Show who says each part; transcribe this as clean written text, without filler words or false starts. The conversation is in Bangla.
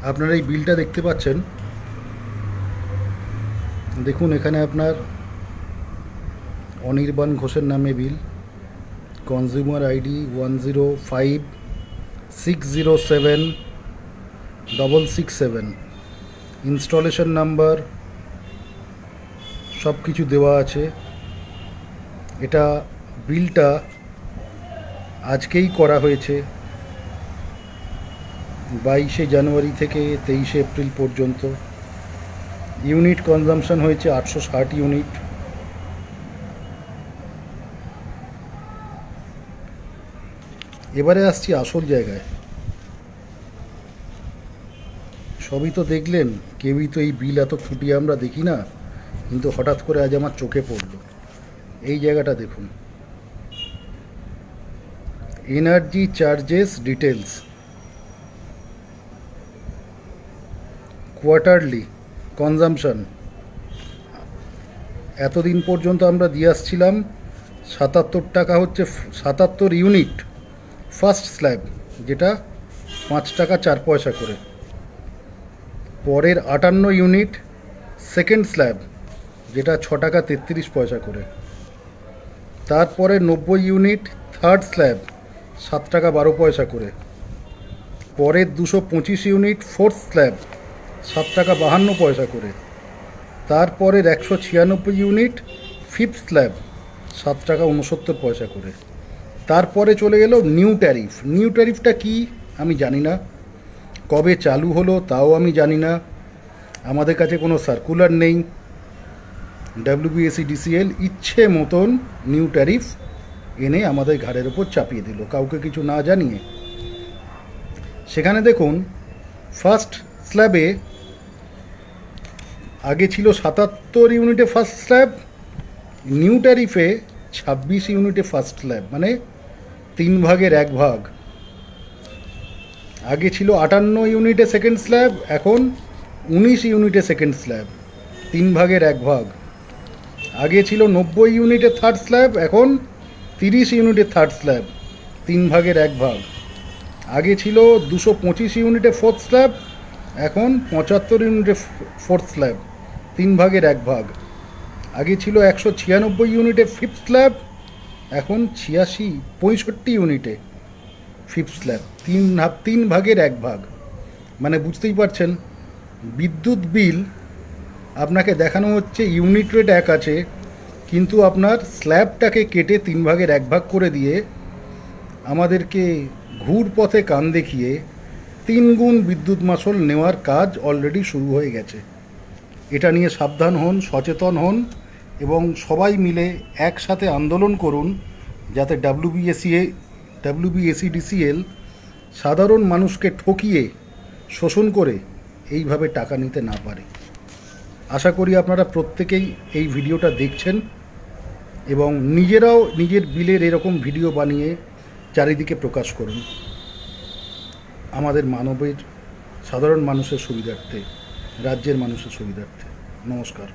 Speaker 1: আপনারা এই বিলটা দেখতে পাচ্ছেন, দেখুন এখানে আপনার অনির্বাণ ঘোষের নামে বিল, কনজিউমার আইডি 1056007 ইনস্টলেশন নাম্বার সব কিছু দেওয়া আছে। এটা বিলটা আজকেই করা হয়েছে, 22শে জানুয়ারি থেকে 23শে এপ্রিল পর্যন্ত। ইউনিট কনজামশন হয়েছে 860 ইউনিট। এবারে আসছি আসল জায়গায়। সবই তো দেখলেন, কেউই তো এই বিল এত খুঁটিয়ে আমরা দেখি না, কিন্তু হঠাৎ করে আজ আমার চোখে পড়লো। এই জায়গাটা দেখুন, energy charges details, quarterly consumption. এতদিন পর্যন্ত আমরা দিয়ে আসছিলাম 77 টাকা, হচ্ছে 77 ইউনিট ফার্স্ট স্ল্যাব, যেটা 5 টাকা 4 পয়সা করে। পরের 58 ইউনিট সেকেন্ড স্ল্যাব, যেটা 6 টাকা 33 পয়সা করে। তারপরে 90 ইউনিট থার্ড স্ল্যাব, 7 টাকা 12 পয়সা করে। পরের 225 ইউনিট ফোর্থ স্ল্যাব, 7 টাকা 52 পয়সা করে। তারপরের 196 ইউনিট ফিফথ স্ল্যাব, 7 টাকা 69 পয়সা করে। তারপরে চলে গেল নিউ ট্যারিফ। নিউ ট্যারিফটা কি আমি জানি না, কবে চালু হলো তাও আমি জানি না, আমাদের কাছে কোনো সার্কুলার নেই। WBSEDCL ইচ্ছে মতন নিউ ট্যারিফ এনে আমাদের ঘাড়ের ওপর চাপিয়ে দিল, কাউকে কিছু না জানিয়ে। সেখানে দেখুন, ফার্স্ট স্ল্যাবে আগে ছিল 77 ইউনিটে ফার্স্ট স্ল্যাব, নিউ ট্যারিফে 26 ইউনিটে ফার্স্ট স্ল্যাব, মানে 3 ভাগের 1 ভাগ। আগে ছিল 58 ইউনিটে সেকেন্ড স্ল্যাব, এখন 19 ইউনিটে সেকেন্ড স্ল্যাব, 3 ভাগের 1 ভাগ। আগে ছিল 90 ইউনিটে থার্ড স্ল্যাব, এখন 30 ইউনিটে থার্ড স্ল্যাব, 3 ভাগের 1 ভাগ। আগে ছিল 225 ইউনিটে ফোর্থ স্ল্যাব, এখন 75 ইউনিটে ফোর্থ স্ল্যাব, 3 ভাগের 1 ভাগ। আগে ছিল 196 ইউনিটে ফিফথ স্ল্যাব, এখন 65 ইউনিটে ফিফথ স্ল্যাব, 3 ভাগের 1 ভাগ। মানে বুঝতেই পারছেন, বিদ্যুৎ বিল আপনাকে দেখানো হচ্ছে ইউনিট রেট 1 আছে, কিন্তু আপনার স্ল্যাবটাকে কেটে 3 ভাগের 1 ভাগ করে দিয়ে আমাদেরকে ঘুর পথে কান দেখিয়ে 3 গুণ বিদ্যুৎ মাশুল নেওয়ার কাজ অলরেডি শুরু হয়ে গেছে। এটা নিয়ে সাবধান হন, সচেতন হন এবং সবাই মিলে একসাথে আন্দোলন করুন, যাতে WBSEDCL সাধারণ মানুষকে ঠকিয়ে শোষণ করে এইভাবে টাকা নিতে না পারে। আশা করি আপনারা প্রত্যেকেই এই ভিডিওটা দেখছেন এবং নিজেরাও নিজের বিলের এরকম ভিডিও বানিয়ে চারিদিকে প্রকাশ করুন, আমাদের মানবের সাধারণ মানুষের সুবিধার্থে, রাজ্যের মানুষের সুবিধার্থে। নমস্কার।